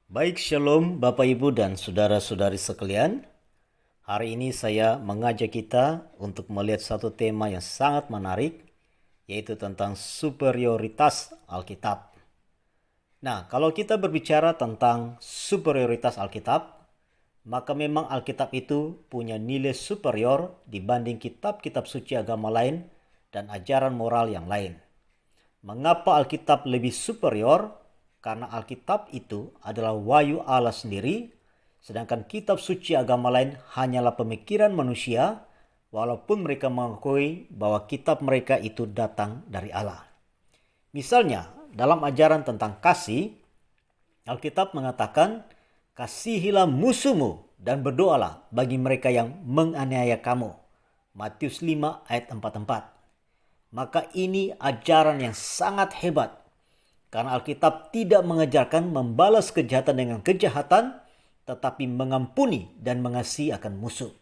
Baik, Shalom Bapak Ibu dan saudara-saudari sekalian. Hari ini saya mengajak kita untuk melihat satu tema yang sangat menarik, yaitu tentang superioritas Alkitab. Nah, kalau kita berbicara tentang superioritas Alkitab, maka memang Alkitab itu punya nilai superior dibanding kitab-kitab suci agama lain dan ajaran moral yang lain. Mengapa Alkitab lebih superior? Karena Alkitab itu adalah wahyu Allah sendiri, sedangkan kitab suci agama lain hanyalah pemikiran manusia, walaupun mereka mengakui bahwa kitab mereka itu datang dari Allah. Misalnya, dalam ajaran tentang kasih, Alkitab mengatakan, "Kasihilah musuhmu dan berdoalah bagi mereka yang menganiaya kamu." Matius 5 ayat 44. Maka ini ajaran yang sangat hebat, karena Alkitab tidak mengajarkan membalas kejahatan dengan kejahatan, tetapi mengampuni dan mengasihi akan musuh.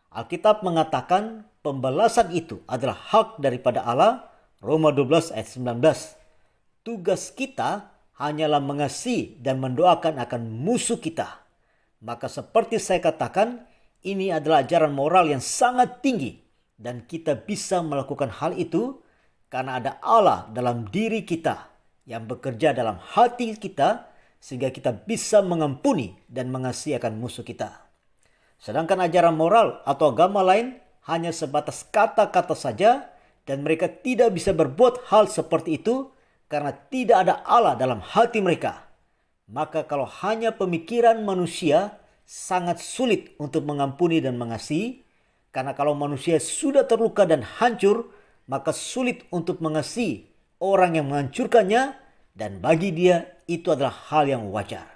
Alkitab mengatakan pembalasan itu adalah hak daripada Allah, Roma 12 ayat 19. Tugas kita hanyalah mengasihi dan mendoakan akan musuh kita. Maka seperti saya katakan, ini adalah ajaran moral yang sangat tinggi, dan kita bisa melakukan hal itu karena ada Allah dalam diri kita yang bekerja dalam hati kita, sehingga kita bisa mengampuni dan mengasihi akan musuh kita. Sedangkan ajaran moral atau agama lain hanya sebatas kata-kata saja, dan mereka tidak bisa berbuat hal seperti itu karena tidak ada Allah dalam hati mereka. Maka kalau hanya pemikiran manusia, sangat sulit untuk mengampuni dan mengasihi, karena kalau manusia sudah terluka dan hancur, maka sulit untuk mengasihi orang yang menghancurkannya, dan bagi dia itu adalah hal yang wajar.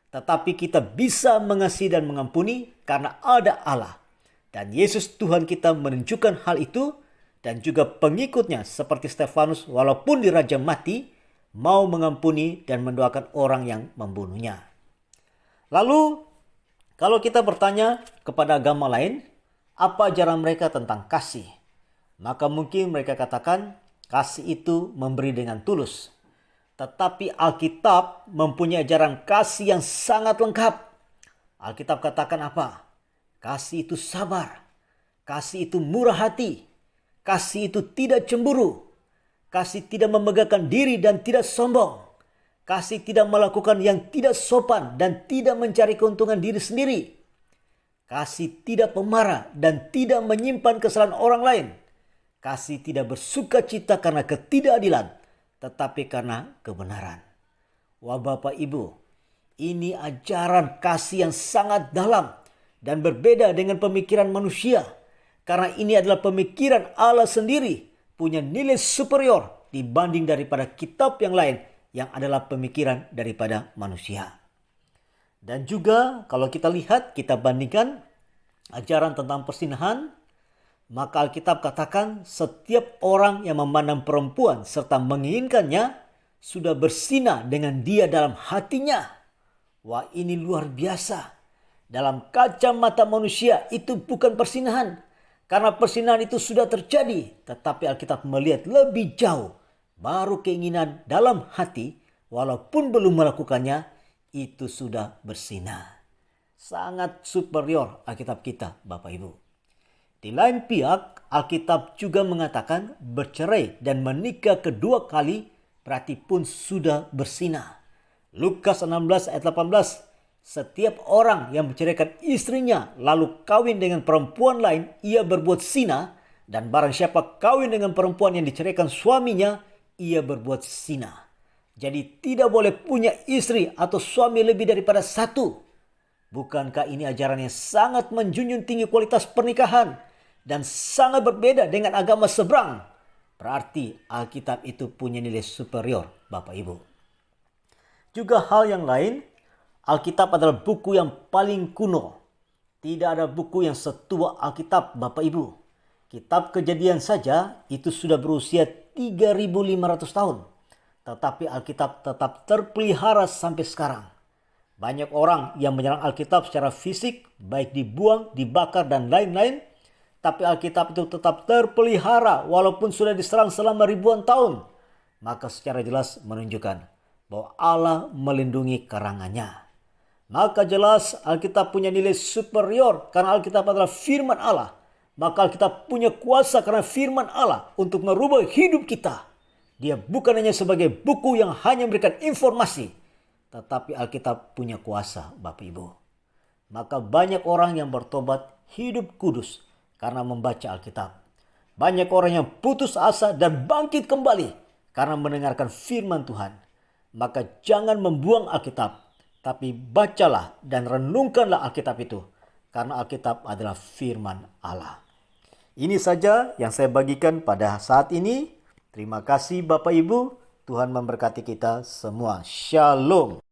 Tetapi kita bisa mengasihi dan mengampuni karena ada Allah. Dan Yesus Tuhan kita menunjukkan hal itu, dan juga pengikutnya seperti Stefanus walaupun dirajam mati, mau mengampuni dan mendoakan orang yang membunuhnya. Lalu kalau kita bertanya kepada agama lain, apa ajaran mereka tentang kasih? Maka mungkin mereka katakan, kasih itu memberi dengan tulus. Tetapi Alkitab mempunyai ajaran kasih yang sangat lengkap. Alkitab katakan apa? Kasih itu sabar. Kasih itu murah hati. Kasih itu tidak cemburu. Kasih tidak memegahkan diri dan tidak sombong. Kasih tidak melakukan yang tidak sopan dan tidak mencari keuntungan diri sendiri. Kasih tidak pemarah dan tidak menyimpan kesalahan orang lain. Kasih tidak bersuka cita karena ketidakadilan, tetapi karena kebenaran. Wah Bapak Ibu, ini ajaran kasih yang sangat dalam dan berbeda dengan pemikiran manusia. Karena ini adalah pemikiran Allah sendiri, punya nilai superior dibanding daripada kitab yang lain yang adalah pemikiran daripada manusia. Dan juga kalau kita lihat, kita bandingkan ajaran tentang persinahan, maka Alkitab katakan setiap orang yang memandang perempuan serta menginginkannya sudah berzina dengan dia dalam hatinya. Wah, ini luar biasa. Dalam kacamata manusia itu bukan persinahan, karena persinahan itu sudah terjadi. Tetapi Alkitab melihat lebih jauh. Baru keinginan dalam hati, walaupun belum melakukannya, itu sudah berzina. Sangat superior Alkitab kita, Bapak Ibu. Di lain pihak, Alkitab juga mengatakan bercerai dan menikah kedua kali berarti pun sudah berzina. Lukas 16 ayat 18, setiap orang yang menceraikan istrinya lalu kawin dengan perempuan lain, ia berbuat zina, dan barang siapa kawin dengan perempuan yang diceraikan suaminya, ia berbuat zina. Jadi tidak boleh punya istri atau suami lebih daripada satu. Bukankah ini ajaran yang sangat menjunjung tinggi kualitas pernikahan dan sangat berbeda dengan agama seberang? Berarti Alkitab itu punya nilai superior, Bapak Ibu. Juga hal yang lain, Alkitab adalah buku yang paling kuno. Tidak ada buku yang setua Alkitab, Bapak Ibu. Kitab Kejadian saja itu sudah berusia 3.500 tahun. Tetapi Alkitab tetap terpelihara sampai sekarang. Banyak orang yang menyerang Alkitab secara fisik, baik dibuang, dibakar, dan lain-lain. Tapi Alkitab itu tetap terpelihara walaupun sudah diserang selama ribuan tahun. Maka secara jelas menunjukkan bahwa Allah melindungi karangannya. Maka jelas Alkitab punya nilai superior karena Alkitab adalah firman Allah. Maka Alkitab punya kuasa karena firman Allah untuk merubah hidup kita. Dia bukan hanya sebagai buku yang hanya memberikan informasi, tetapi Alkitab punya kuasa, Bapak Ibu. Maka banyak orang yang bertobat hidup kudus karena membaca Alkitab. Banyak orang yang putus asa dan bangkit kembali karena mendengarkan firman Tuhan. Maka jangan membuang Alkitab, tapi bacalah dan renungkanlah Alkitab itu, karena Alkitab adalah firman Allah. Ini saja yang saya bagikan pada saat ini. Terima kasih Bapak Ibu. Tuhan memberkati kita semua. Shalom.